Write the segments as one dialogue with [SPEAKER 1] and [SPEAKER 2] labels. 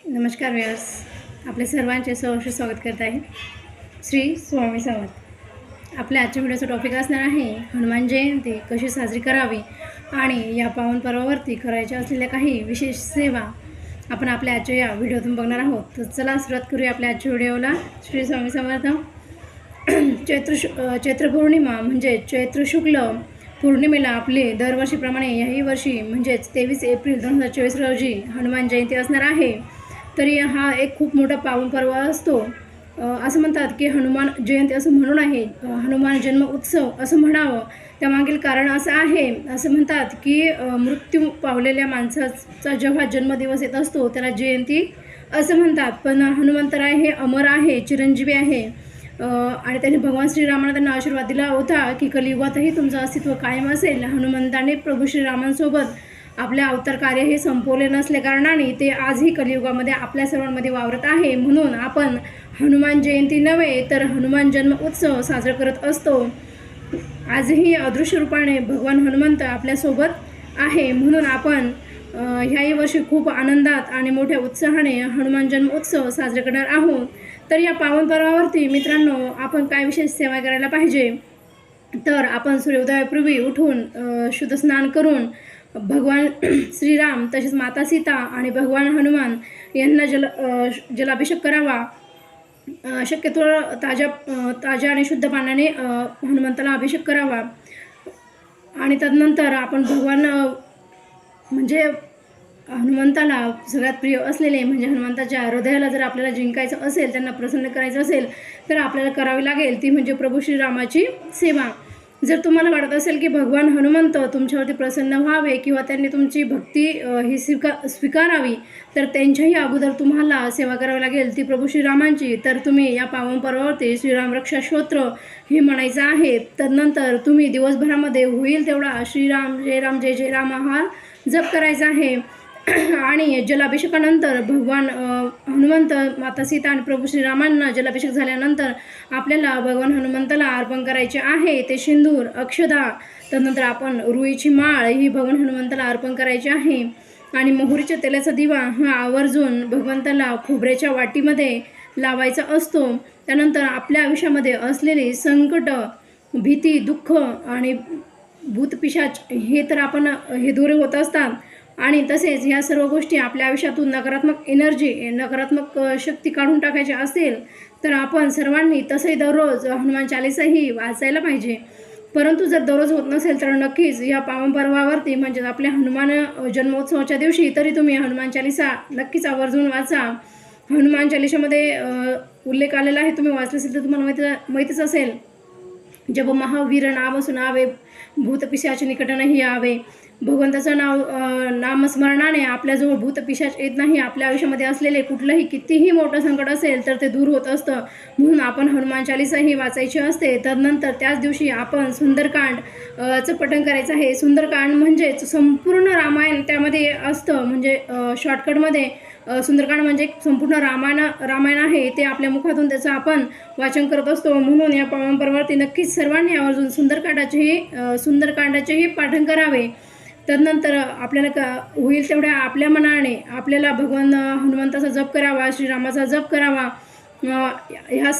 [SPEAKER 1] नमस्कार व्यास, आपले सर्वांचे सहर्ष स्वागत करत आहे. श्री स्वामी समर्थ. आपल्या आजच्या व्हिडिओचा टॉपिक असणार आहे हनुमान जयंती कशी साजरी करावी आणि या पावन पर्वावरती करायच्या असलेल्या काही विशेष सेवा आपण आपल्या आजच्या या व्हिडिओतून बघणार आहोत. तर चला सुरुवात करूया आपल्या आजच्या व्हिडिओला. श्री स्वामी समर्थ. चैत्र पौर्णिमा म्हणजे चैत्र शुक्ल पौर्णिमेला आपले दरवर्षीप्रमाणे याही वर्षी म्हणजेच 23 एप्रिल 2024 रोजी हनुमान जयंती असणार आहे. तरी हा एक खूप मोठा पावन पर्व असतो. असं म्हणतात की हनुमान जयंती असं म्हणून आहे, हनुमान जन्म उत्सव असं म्हणावं. त्यामागील कारण असं आहे, असं म्हणतात की मृत्यू पावलेल्या माणसाचा जेव्हा जन्मदिवस येत असतो त्याला जयंती असं म्हणतात. पण हनुमंतराय हे अमर आहे, चिरंजीवी आहे आणि त्यांनी भगवान श्रीरामांना त्यांना आशीर्वाद दिला होता की कलियुगातही तुमचं अस्तित्व कायम असेल. हनुमंताने प्रभू श्रीरामांसोबत आपले अवतार कार्य हे संपवले नसल्या कारणाने ते आजही कलियुगामध्ये आपल्या सर्वांमध्ये वावरत आहे. म्हणून आपण हनुमान जयंती नव्हे तर हनुमान जन्म उत्सव साजरा करत असतो. आजही अदृश्य रूपाने भगवान हनुमंत आपल्यासोबत आहे. म्हणून आपण ह्याही वर्षी खूप आनंदात आणि मोठ्या उत्साहाने हनुमान जन्म उत्सव साजरा करणार आहोत. तर या पावन पर्वावरती मित्रांनो आपण काय विशेष सेवा करायला पाहिजे, तर आपण सूर्योदयापूर्वी उठून शुद्ध स्नान करून भगवान श्रीराम तसेच माता सीता आणि भगवान हनुमान यांना जलाभिषेक करावा. शक्यतो ताज्या आणि शुद्ध पाण्याने हनुमंताला अभिषेक करावा. आणि तदनंतर आपण भगवान म्हणजे हनुमंताला सगळ्यात प्रिय असलेले म्हणजे हनुमंताच्या हृदयाला जर आपल्याला जिंकायचं असेल, त्यांना प्रसन्न करायचं असेल तर आपल्याला करावी लागेल ती म्हणजे प्रभू श्रीरामाची सेवा. जर तुम्हाला वाटत असेल की भगवान हनुमंत तुमच्यावरती प्रसन्न व्हावे किंवा त्यांनी तुमची भक्ती ही स्वीकारावी तर त्यांच्याही अगोदर तुम्हाला सेवा करावी लागेल ती प्रभू श्रीरामांची. तर तुम्ही या पावन पर्वावरती श्रीराम रक्षा स्तोत्र हे म्हणायचं आहे. तदनंतर तुम्ही दिवसभरामध्ये होईल तेवढा श्रीराम जय राम जय जय राम हा जप करायचा आहे. आणि जलाभिषेकानंतर भगवान हनुमंत माता सीता आणि प्रभू श्रीरामांना जलाभिषेक झाल्यानंतर आपल्याला भगवान हनुमंताला अर्पण करायचे आहे ते सिंदूर अक्षदा. त्यानंतर आपण रुईची माळ ही भगवान हनुमंताला अर्पण करायची आहे. आणि मोहरीच्या तेलाचा दिवा हा आवर्जून भगवंताला खोबऱ्याच्या वाटीमध्ये लावायचा असतो. त्यानंतर आपल्या आयुष्यामध्ये असलेली संकट, भीती, दुःख आणि भूतपिशाच हे तर आपण हे दूर होत असतात. आणि तसेच ह्या सर्व गोष्टी आपल्या आयुष्यातून नकारात्मक एनर्जी, नकारात्मक शक्ती काढून टाकायची असेल तर आपण सर्वांनी तसंही दररोज हनुमान चालीसाही वाचायला पाहिजे. परंतु जर दररोज होत नसेल तर नक्कीच या पावन पर्वावरती म्हणजेच आपल्या हनुमान जन्मोत्सवाच्या दिवशी तरी तुम्ही हनुमान चालीसा नक्कीच आवर्जून वाचा. हनुमान चालिसामध्ये उल्लेख आलेला आहे, तुम्ही वाचले असेल तर तुम्हाला माहीतच असेल. जब महावीर नाम सुनावे भूतपिशाच निकट नाही यावे. भगवंताचं नामस्मरणाने आपल्याजवळ भूतपिशाच येत नाही. आपल्या आयुष्यामध्ये असलेले कुठलंही कितीही मोठं संकट असेल तर ते दूर होत असतं. म्हणून आपण हनुमान चालीसाही वाचायची असते. तदनंतर त्याच दिवशी आपण सुंदरकांडचं पठण करायचं आहे. सुंदरकांड म्हणजेच संपूर्ण रामायण त्यामध्ये असतं. म्हणजे शॉर्टकटमध्ये सुंदरकांड म्हणजे संपूर्ण रामायण आहे ते आपल्या मुखातून त्याचं आपण वाचन करत असतो. म्हणून या पावन पर्वावरती नक्कीच सर्वांनी आवर्जून सुंदरकांडाचेही पाठन करावे. तदनंतर आपल्याला होईल तेवढ्या आपल्या मनाने आपल्याला भगवान हनुमंताचा जप करावा, श्रीरामाचा जप करावा. ह्या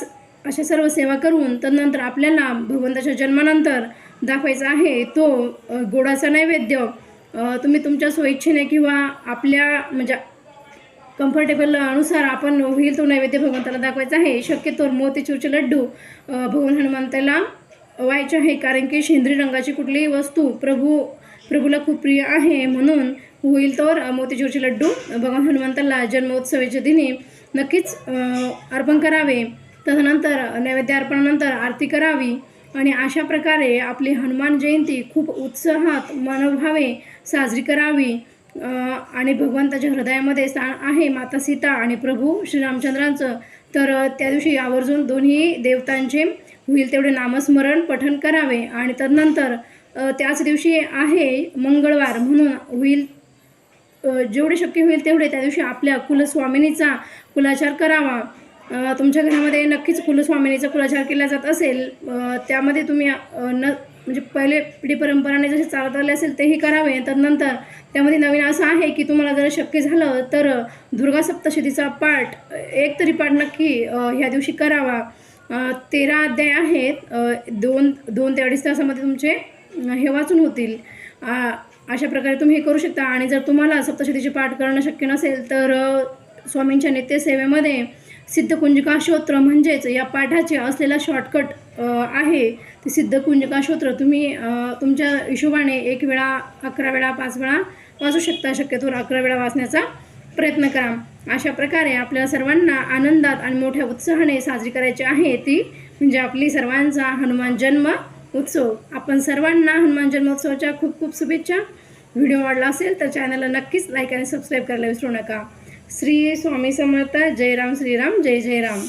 [SPEAKER 1] अशा सर्व सेवा करून तदनंतर आपल्याला भगवंताच्या जन्मानंतर दाखवायचा आहे तो गोडाचा नैवेद्य. तुम्ही तुमच्या स्वइच्छेने किंवा आपल्या म्हणजे कम्फर्टेबल अनुसार आपण होईल तो नैवेद्य भगवंताला दाखवायचा आहे. शक्यतो मोतीचूरचे लड्डू भगवान हनुमंताला व्हायचे आहे, कारण की शेंद्री रंगाची कुठलीही वस्तू प्रभूला खूप प्रिय आहे. म्हणून होईल तर मोतीचूरचे लड्डू भगवान हनुमंताला जन्मोत्सवाच्या दिनी नक्कीच अर्पण करावे. तदनंतर नैवेद्य अर्पणानंतर आरती करावी. आणि अशा प्रकारे आपली हनुमान जयंती खूप उत्साहात मनोभावे साजरी करावी. आणि भगवंताच्या हृदयामध्ये स्थान आहे माता सीता आणि प्रभू श्रीरामचंद्रांचं. तर त्या दिवशी आवर्जून दोन्ही देवतांचे होईल तेवढे नामस्मरण पठण करावे. आणि तदनंतर त्याच दिवशी आहे मंगळवार, म्हणून होईल जेवढे शक्य होईल तेवढे त्या दिवशी आपल्या कुलस्वामिनीचा कुलाचार करावा. तुमच्या घरामध्ये नक्कीच कुलस्वामिनीचा कुलाचार केला जात असेल त्यामध्ये तुम्ही म्हणजे पहिले पिढी परंपराने जसे चालत आले असेल तेही करावे. तदनंतर त्यामध्ये नवीन असं आहे की तुम्हाला जर शक्य झालं तर दुर्गा सप्तशतीचा पाठ एक तरी पाठ नक्की ह्या दिवशी करावा. 13 अध्याय आहेत. 2 ते 2.5 तासामध्ये तुमचे हे वाचून होतील. अशा प्रकारे तुम्ही हे करू शकता. आणि जर तुम्हाला सप्तशतीचे पाठ करणं शक्य नसेल तर स्वामींच्या नित्यसेवेमध्ये सिद्धकुंजिका स्तोत्र म्हणजेच या पाठाचे असलेला शॉर्टकट आहे. ते सिद्धकुंजिका स्तोत्र तुम्ही तुमच्या हिशोबाने 1 वेळा, 11 वेळा, 5 वेळा वाचू शकता. शक्यतोवर 11 वेळा वाचण्याचा प्रयत्न करा. अशा प्रकारे आपल्याला सर्वांना आनंदात आणि मोठ्या उत्साहाने साजरी करायची आहे ती म्हणजे आपली सर्वांचा हनुमान जन्म उत्सव. आपण सर्वांना हनुमान जन्मोत्सवाच्या खूप खूप शुभेच्छा. व्हिडिओ आवडला असेल तर चॅनलला नक्कीच लाईक आणि सबस्क्राईब करायला विसरू नका. श्री स्वामी समर्थ. जय राम श्रीराम. जय जय राम.